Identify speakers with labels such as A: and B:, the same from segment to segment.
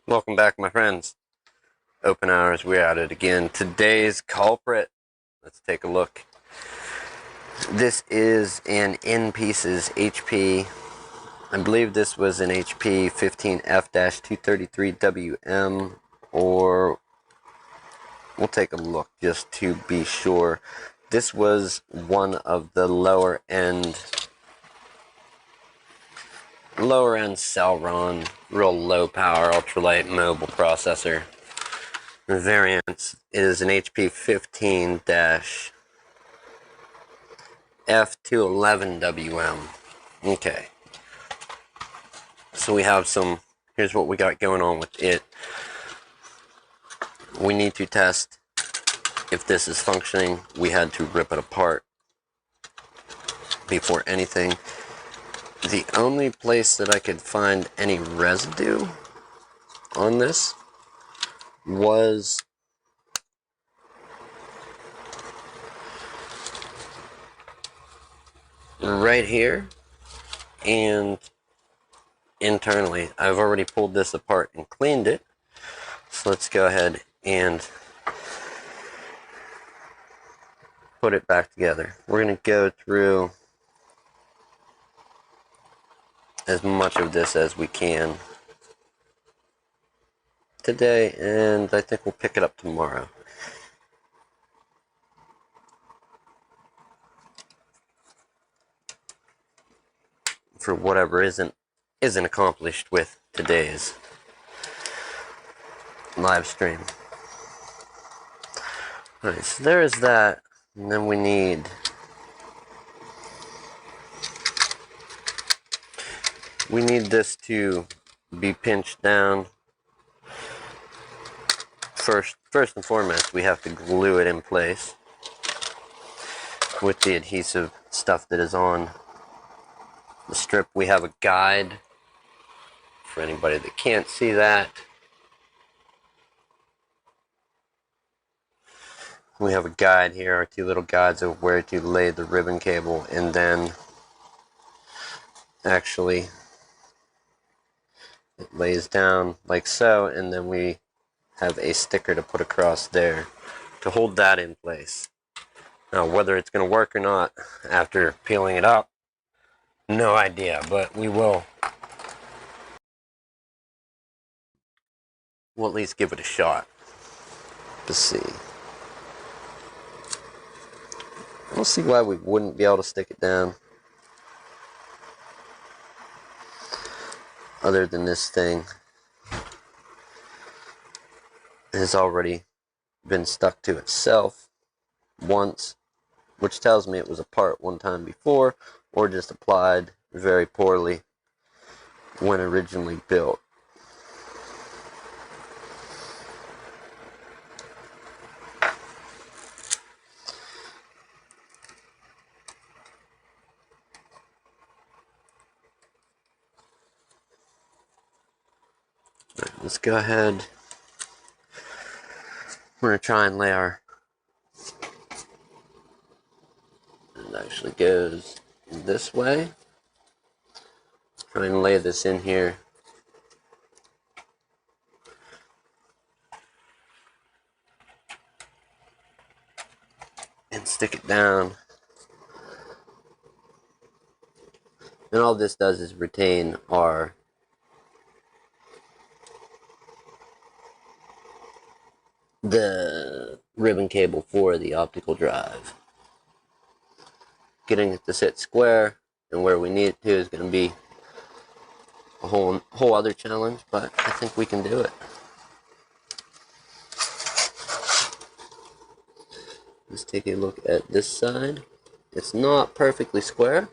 A: Welcome back, my friends. OpenHours, we're at it again. Today's culprit. Let's take a look. This is an in pieces HP. I believe this was an HP 15F-233WM, or we'll take a look just to be sure. This was one of the lower end Celeron, real low power, ultralight mobile processor. The variant is an HP 15-F211WM. Okay. So we have here's what we got going on with it. We need to test if this is functioning. We had to rip it apart before anything. The only place that I could find any residue on this was right here and internally. I've already pulled this apart and cleaned it, so let's go ahead and put it back together. We're going to go through as much of this as we can today, and I think we'll pick it up tomorrow. For whatever isn't accomplished with today's live stream. Alright, so there is that, and then we need this to be pinched down. First and foremost, we have to glue it in place with the adhesive stuff that is on the strip. We have a guide for anybody that can't see that. We have a guide here, our two little guides of where to lay the ribbon cable, and then actually it lays down like so, and then we have a sticker to put across there to hold that in place. Now, whether it's going to work or not after peeling it up, no idea, but we'll at least give it a shot to see. I don't see why we wouldn't be able to stick it down, other than this thing has already been stuck to itself once, which tells me it was apart one time before, or just applied very poorly when originally built. Let's go ahead. We're going to try and lay our... It actually goes this way. Try and lay this in here. And stick it down And all this does is retain our the ribbon cable for the optical drive. Getting it to sit square and where we need it to is going to be a whole other challenge, but I think we can do it. Let's take a look at this side. It's not perfectly square,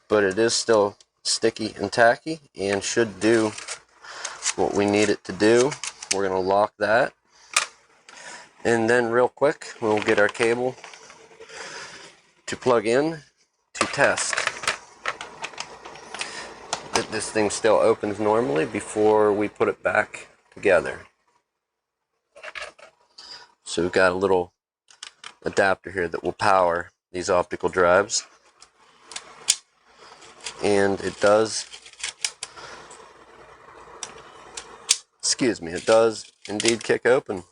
A: but it is still sticky and tacky and should do what we need it to do. We're going to lock that. And then real quick, we'll get our cable to plug in to test that this thing still opens normally before we put it back together. So we've got a little adapter here that will power these optical drives. And it does, it does indeed kick open.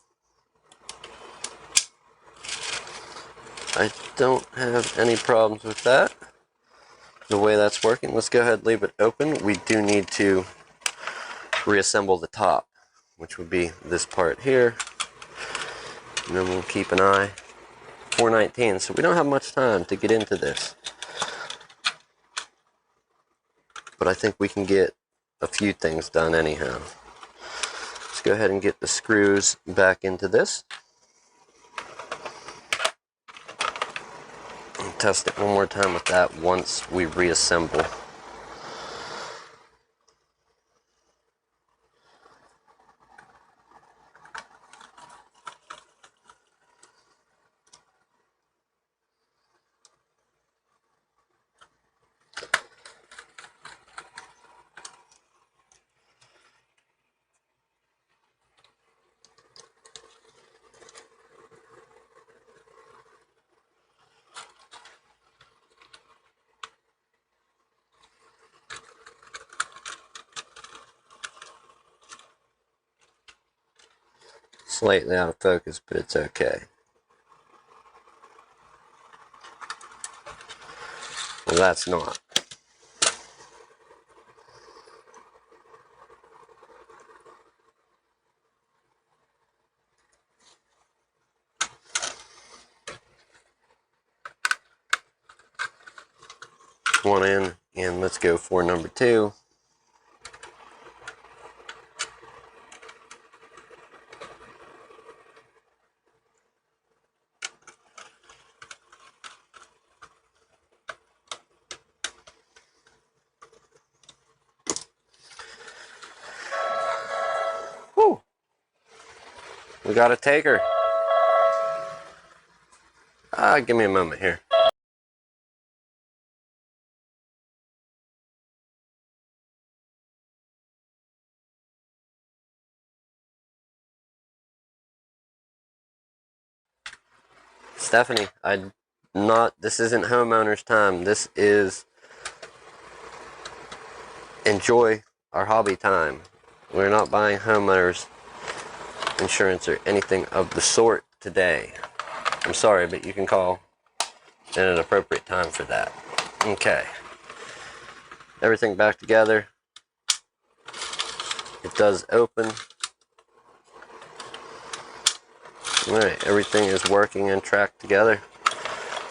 A: I don't have any problems with that, the way that's working. Let's go ahead and leave it open. We do need to reassemble the top, which would be this part here. And then we'll keep an eye. 419, so we don't have much time to get into this. But I think we can get a few things done anyhow. Let's go ahead and get the screws back into this. Test it one more time with that once we reassemble. Slightly out of focus, but it's okay. Well, that's not. One in, and let's go for number two. Whew. We got a taker. Give me a moment here. Stephanie, this isn't homeowners time. This is enjoy our hobby time. We're not buying homeowners insurance or anything of the sort today. I'm sorry, but you can call at an appropriate time for that. Okay. Everything back together. It does open. Alright, everything is working and tracked together.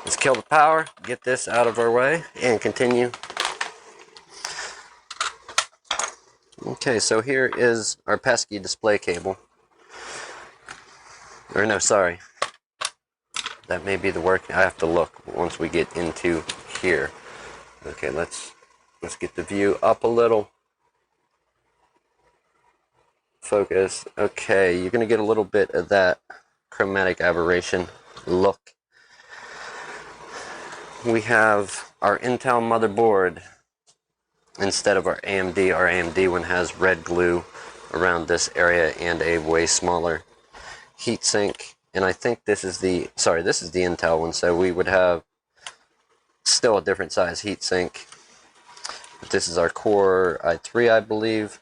A: Let's kill the power, get this out of our way, and continue. Okay, so here is our pesky display cable. Or no, sorry. That may be the work. I have to look once we get into here. Okay, let's get the view up a little. Focus. Okay, you're going to get a little bit of that chromatic aberration look. We have our Intel motherboard instead of our AMD. Our AMD one has red glue around this area and a way smaller heatsink. And I think this is the Intel one, so we would have still a different size heatsink. But this is our Core i3, I believe.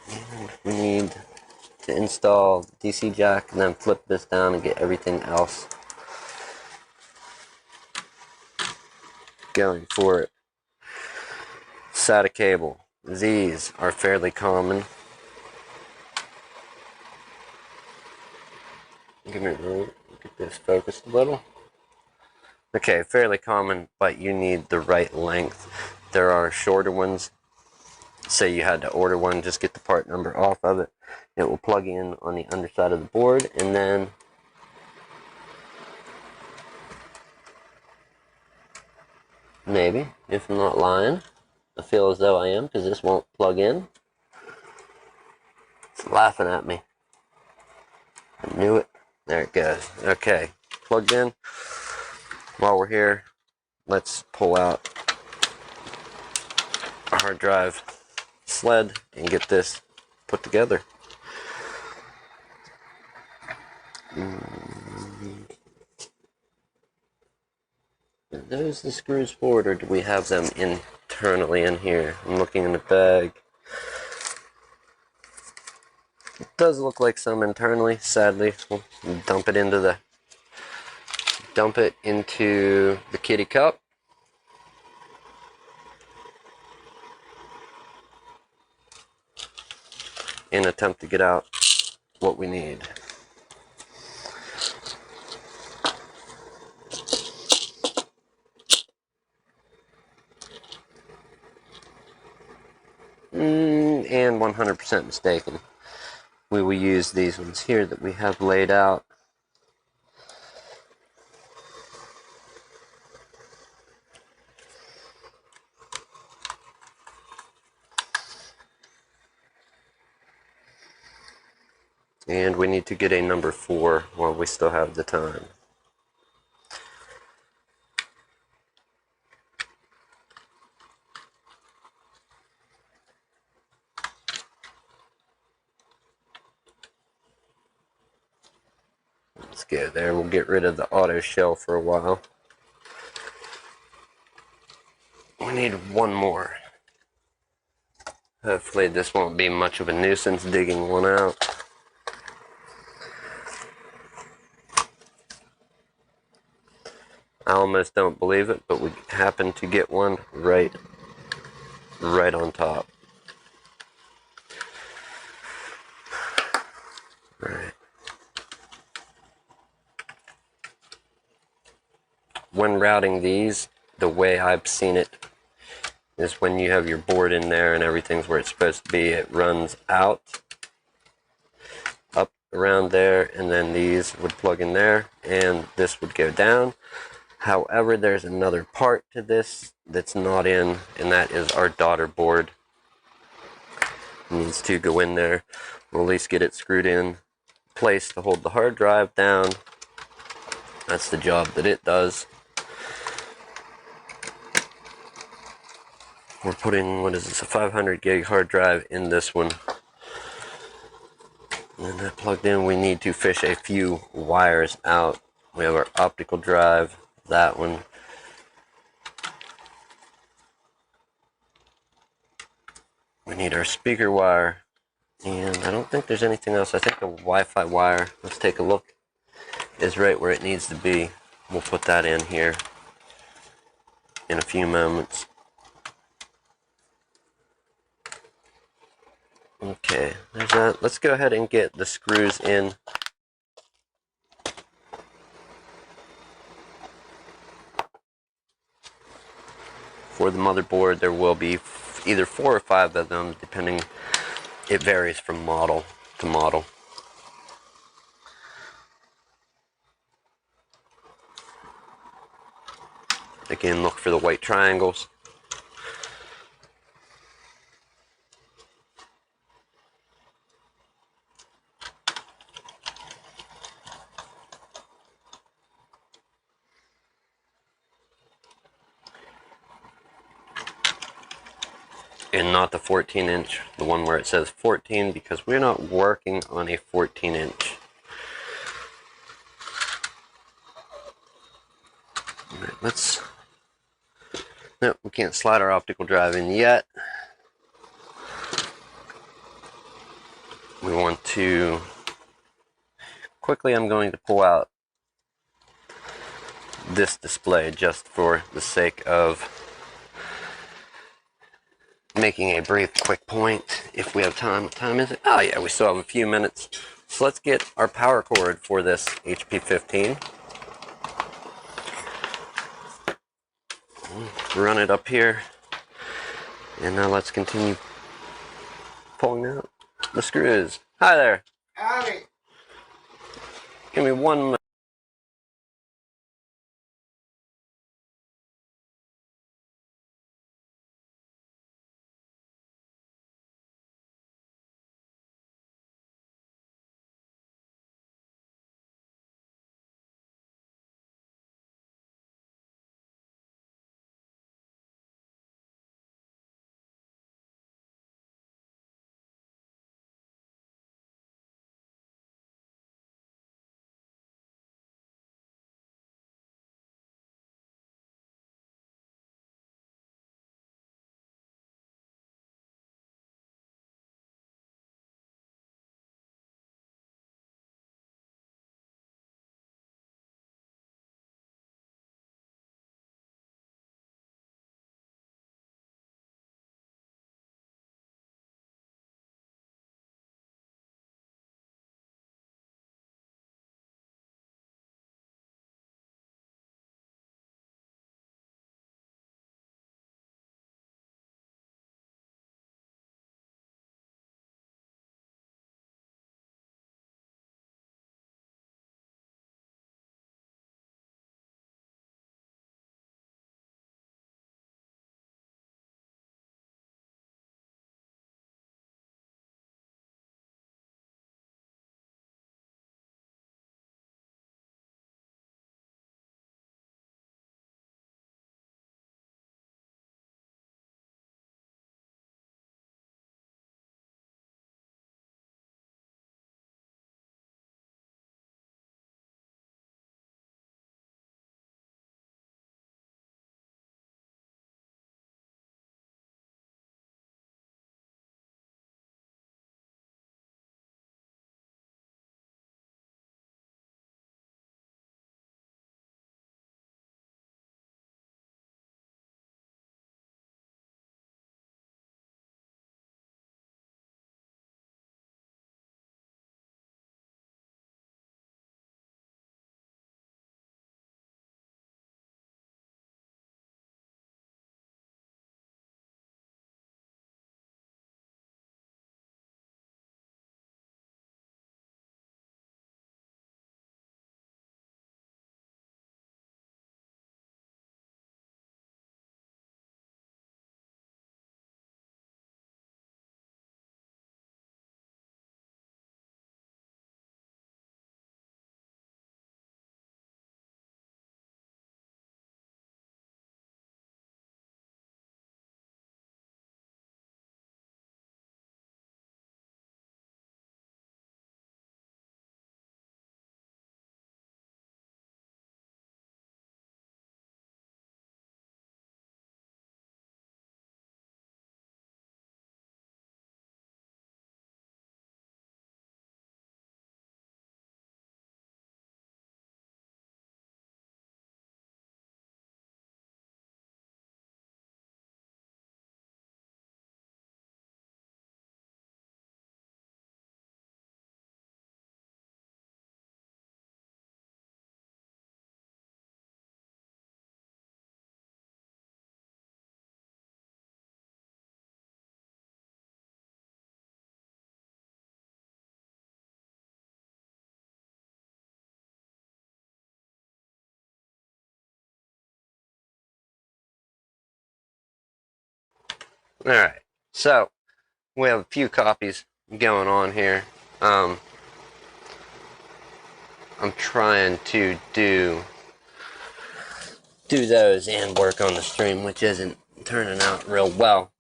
A: And we need to install the DC jack and then flip this down and get everything else going for it. SATA cable. These are fairly common. Give me a moment. Get this focused a little. Okay, fairly common, but you need the right length. There are shorter ones. Say you had to order one, just get the part number off of it. It will plug in on the underside of the board, and then maybe, if I'm not lying, I feel as though I am, because this won't plug in. It's laughing at me. I knew it. There it goes. Okay, plugged in. While we're here, let's pull out a hard drive sled and get this put together. Are those the screws for it, or do we have them internally in here? I'm looking in the bag. It does look like some internally, sadly. We'll dump it into the kitty cup. And attempt to get out what we need. And 100% mistaken. We will use these ones here that we have laid out. And we need to get a number 4 while we still have the time. Let's go there. We'll get rid of the auto shell for a while. We need one more. Hopefully this won't be much of a nuisance digging one out. I almost don't believe it, but we happen to get one right on top. Right. When routing these, the way I've seen it is when you have your board in there and everything's where it's supposed to be, it runs out, up around there, and then these would plug in there, and this would go down. However, there's another part to this that's not in, and that is our daughter board. It needs to go in there. We'll at least get it screwed in place to hold the hard drive down. That's the job that it does. We're putting, what is this, a 500 gig hard drive in this one. And that plugged in, we need to fish a few wires out. We have our optical drive, that one. We need our speaker wire. And I don't think there's anything else. I think the Wi-Fi wire, let's take a look, is right where it needs to be. We'll put that in here in a few moments. Okay, there's that. Let's go ahead and get the screws in. For the motherboard, there will be either 4 or 5 of them, depending. It varies from model to model. Again, look for the white triangles. And not the 14-inch, the one where it says 14, because we're not working on a 14-inch. Alright, let's... Nope, we can't slide our optical drive in yet. We want to... Quickly, I'm going to pull out this display just for the sake of making a brief quick point if we have time. What time is it? Oh yeah, we still have a few minutes. So let's get our power cord for this HP 15. Run it up here. And now let's continue pulling out the screws. Hi there.
B: Howdy.
A: Give me 1 minute. Alright, so we have a few copies going on here. I'm trying to do those and work on the stream, which isn't turning out real well.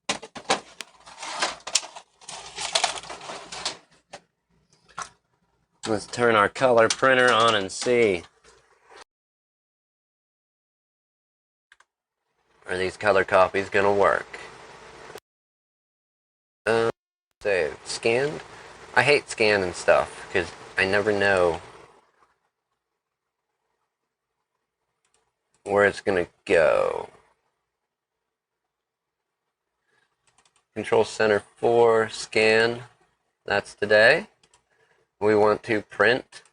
A: Let's turn our color printer on and see. Are these color copies gonna work? Save. Scanned? I hate scanning stuff because I never know. where it's going to go. Control Center 4, scan. That's today. We want to print,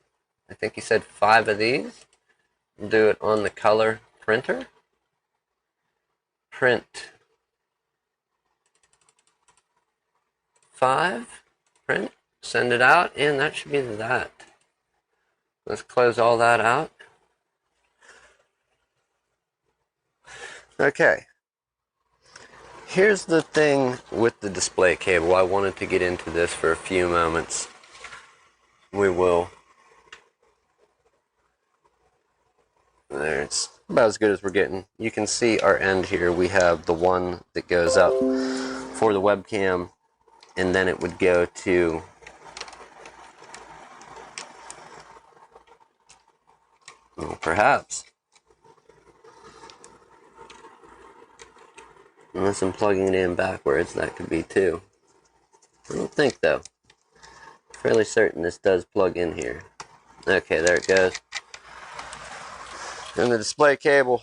A: I think he said 5 of these. We'll do it on the color printer. Print 5. Print. Send it out, and that should be that. Let's close all that out. Okay. Here's the thing with the display cable. I wanted to get into this for a few moments. We will. There, it's about as good as we're getting. You can see our end here. We have the one that goes up for the webcam, and then it would go to perhaps. Unless I'm plugging it in backwards, that could be too. I don't think though. Fairly certain this does plug in here. Okay, there it goes. And the display cable.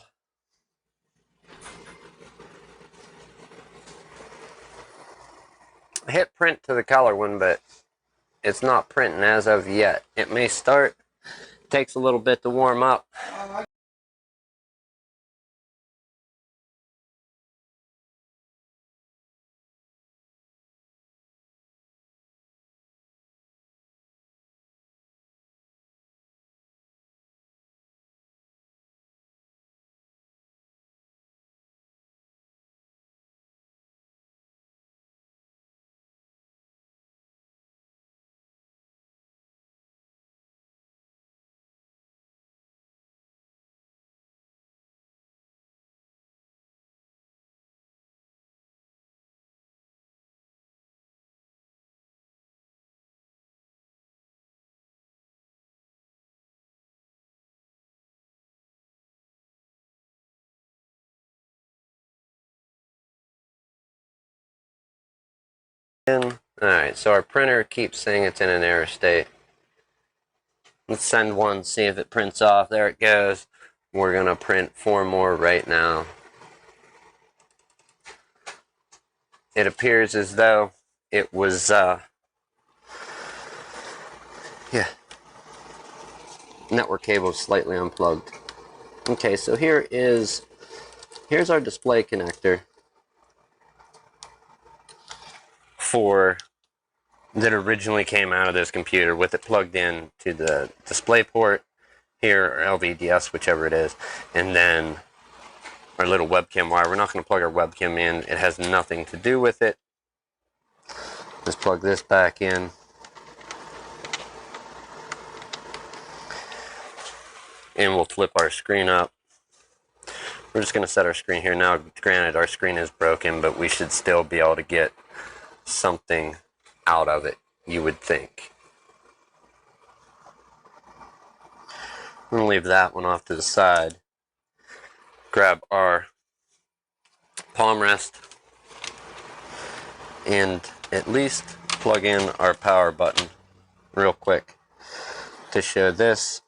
A: I hit print to the color one, but it's not printing as of yet. It may start. It takes a little bit to warm up. Alright, so our printer keeps saying it's in an error state. Let's send one, see if it prints off. There it goes. We're going to print 4 more right now. It appears as though it was, network cable slightly unplugged. Okay, so here's our display connector that originally came out of this computer with it plugged in to the display port here, or LVDS, whichever it is, and then our little webcam wire. We're not going to plug our webcam in. It has nothing to do with it. Let's plug this back in. And we'll flip our screen up. We're just going to set our screen here. Now, granted, our screen is broken, but we should still be able to get something out of it, you would think. I'm going to leave that one off to the side. Grab our palm rest and at least plug in our power button real quick to show this.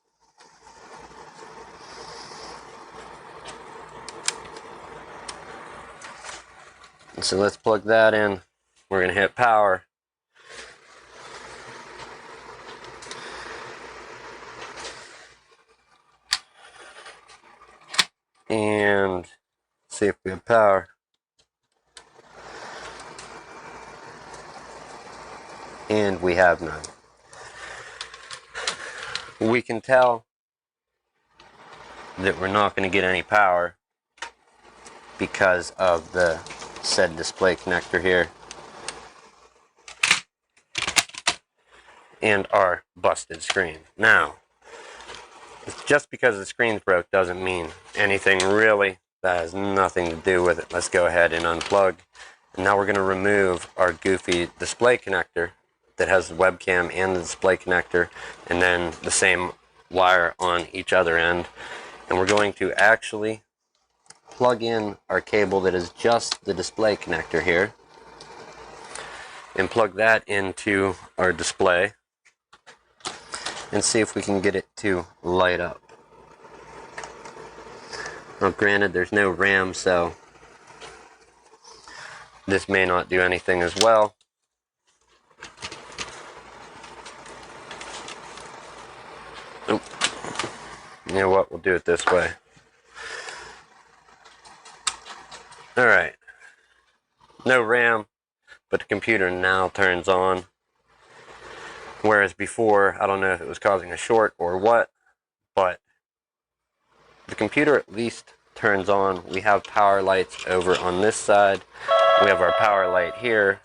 A: And so let's plug that in. We're going to hit power. And see if we have power. And we have none. We can tell that we're not going to get any power because of the said display connector here and our busted screen. Now, just because the screen's broke doesn't mean anything really. That has nothing to do with it. Let's go ahead and unplug. And now we're going to remove our goofy display connector that has the webcam and the display connector, and then the same wire on each other end. And we're going to actually plug in our cable that is just the display connector here and plug that into our display and see if we can get it to light up. Well, granted, there's no RAM, so this may not do anything as well. Oop. You know what? We'll do it this way. Alright. No RAM, but the computer now turns on. Whereas before, I don't know if it was causing a short or what, but the computer at least turns on. We have power lights over on this side. We have our power light here.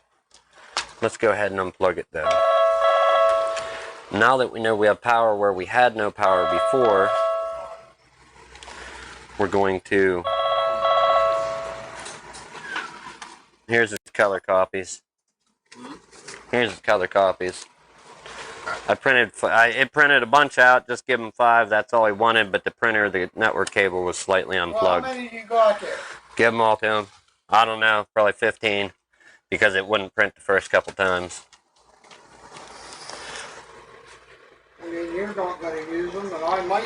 A: Let's go ahead and unplug it though. Now that we know we have power where we had no power before, we're going to... Here's its color copies. Here's its color copies. It printed a bunch out, just give him 5, that's all he wanted, but the printer, the network cable was slightly unplugged.
B: Well, how many you got there?
A: Give them all to him. I don't know, probably 15, because it wouldn't print the first couple times.
B: I mean, you're not going to use them, and I might.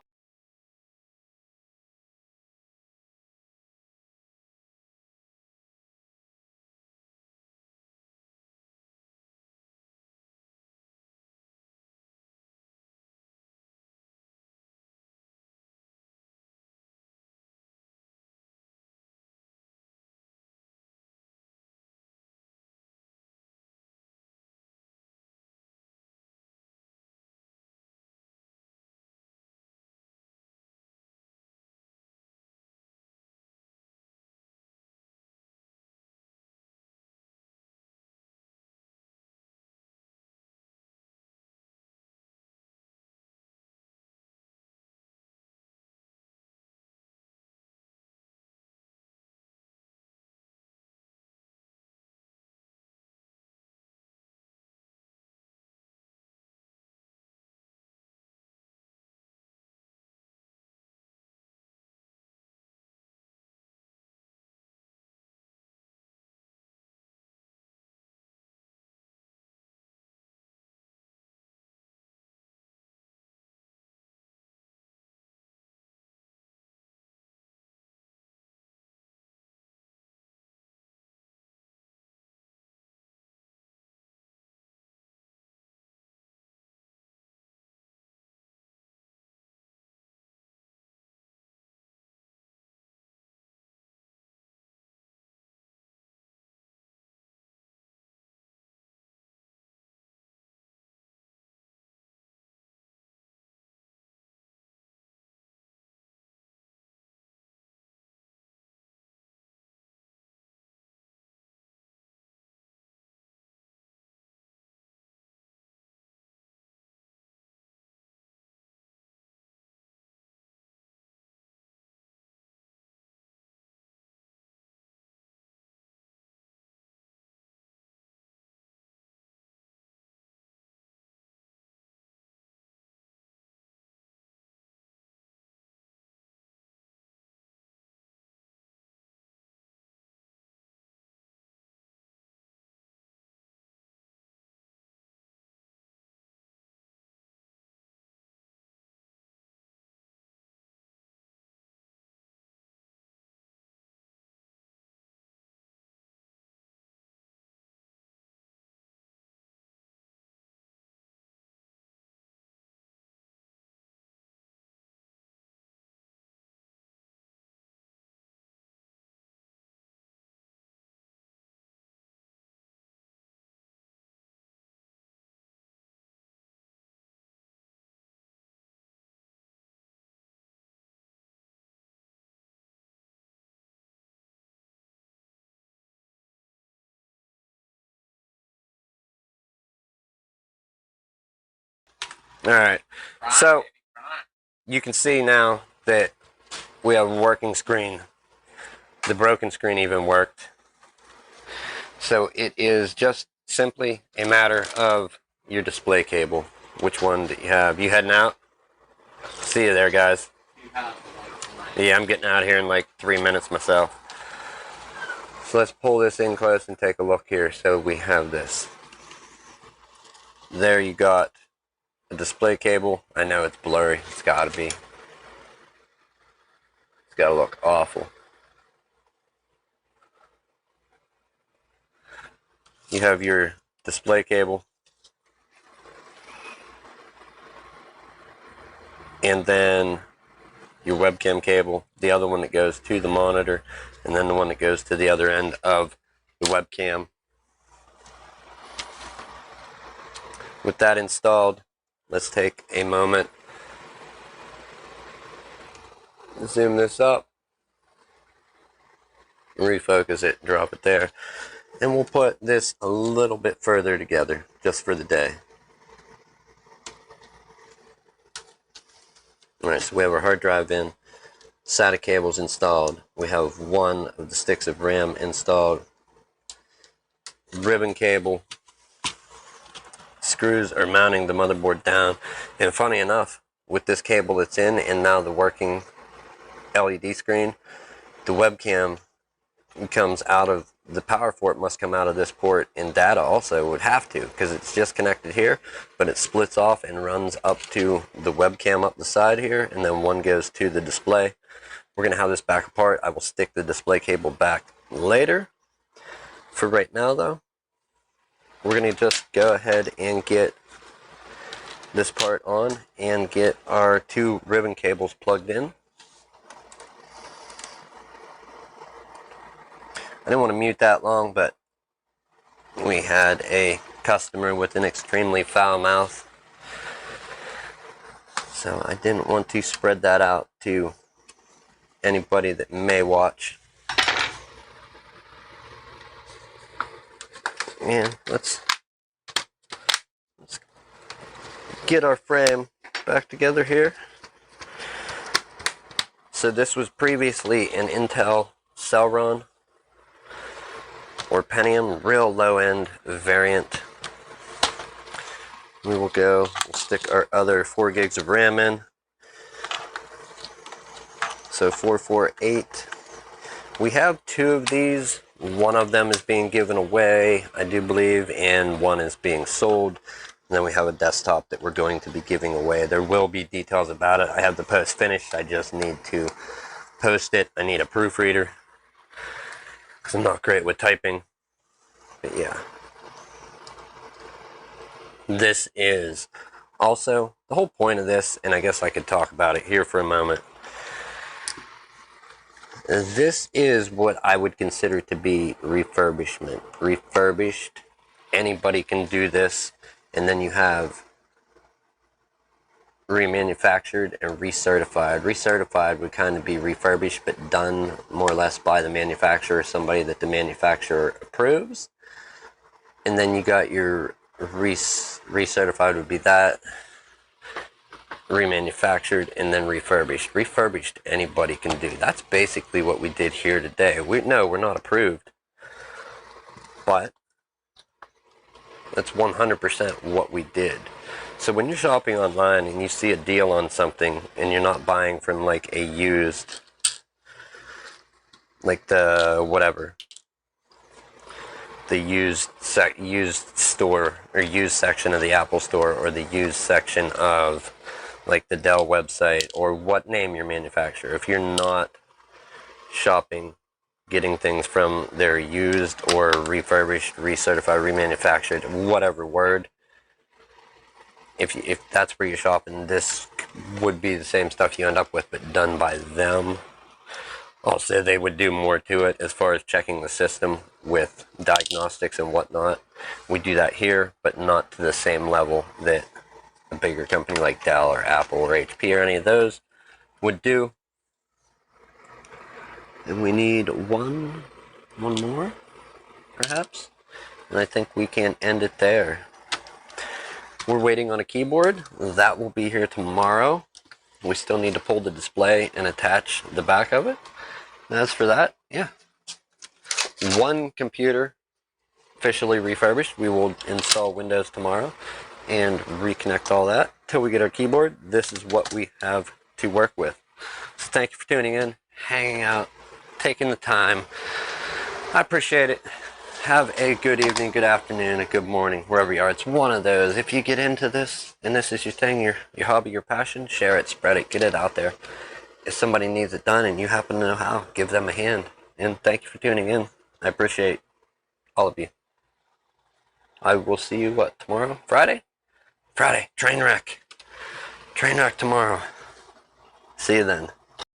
A: Alright, so you can see now that we have a working screen. The broken screen even worked. So it is just simply a matter of your display cable. Which one do you have? You heading out? See you there, guys. Yeah, I'm getting out of here in like 3 minutes myself. So let's pull this in close and take a look here. So we have this. There you got a display cable. I know it's blurry. It's got to be. It's gotta look awful. You have your display cable, and then your webcam cable, the other one that goes to the monitor, and then the one that goes to the other end of the webcam. With that installed, let's take a moment, zoom this up, refocus it, drop it there, and we'll put this a little bit further together just for the day. Alright, so we have our hard drive in, SATA cables installed, we have one of the sticks of RAM installed, ribbon cable, screws are mounting the motherboard down, and funny enough, with this cable that's in and now the working LED screen, the webcam comes out of the power port, must come out of this port, and data also would have to, because it's just connected here, but it splits off and runs up to the webcam up the side here, and then one goes to the display. We're going to have this back apart. I will stick the display cable back later. For right now though, we're going to just go ahead and get this part on and get our two ribbon cables plugged in. I didn't want to mute that long, but we had a customer with an extremely foul mouth, so I didn't want to spread that out to anybody that may watch. And let's get our frame back together here. So this was previously an Intel Celeron or Pentium, real low-end variant. We'll stick our other 4 gigs of RAM in. So 448. We have 2 of these. One of them is being given away, I do believe, and one is being sold. And then we have a desktop that we're going to be giving away. There will be details about it. I have the post finished. I just need to post it. I need a proofreader, because I'm not great with typing. But yeah. This is also the whole point of this, and I guess I could talk about it here for a moment. This is what I would consider to be refurbishment. Refurbished. Anybody can do this. And then you have remanufactured and recertified. Recertified would kind of be refurbished, but done more or less by the manufacturer, somebody that the manufacturer approves. And then you got your recertified would be that, remanufactured, and then refurbished. Refurbished anybody can do. That's basically what we did here today. We're not approved, but that's 100% what we did. So when you're shopping online and you see a deal on something and you're not buying from like a used, like the used store or used section of the Apple store, or the used section of like the Dell website, or what name your manufacturer, if you're not shopping, getting things from their used or refurbished, recertified, remanufactured, whatever word, if that's where you're shopping, this would be the same stuff you end up with, but done by them. Also, they would do more to it as far as checking the system with diagnostics and whatnot. We do that here, but not to the same level that a bigger company like Dell or Apple or HP or any of those would do. And we need one more, perhaps. And I think we can end it there. We're waiting on a keyboard. That will be here tomorrow. We still need to pull the display and attach the back of it. And as for that, yeah. One computer officially refurbished. We will install Windows tomorrow and reconnect all that. Till we get our keyboard, this is what we have to work with. So thank you for tuning in, hanging out, taking the time. I appreciate it. Have a good evening, good afternoon, a good morning, wherever you are. It's one of those. If you get into this, and this is your thing, your hobby, your passion, share it, spread it, get it out there. if somebody needs it done and you happen to know how, give them a hand. And thank you for tuning in. I appreciate all of you. I will see you, what, tomorrow? Friday? Friday. Train wreck. Train wreck tomorrow. See you then.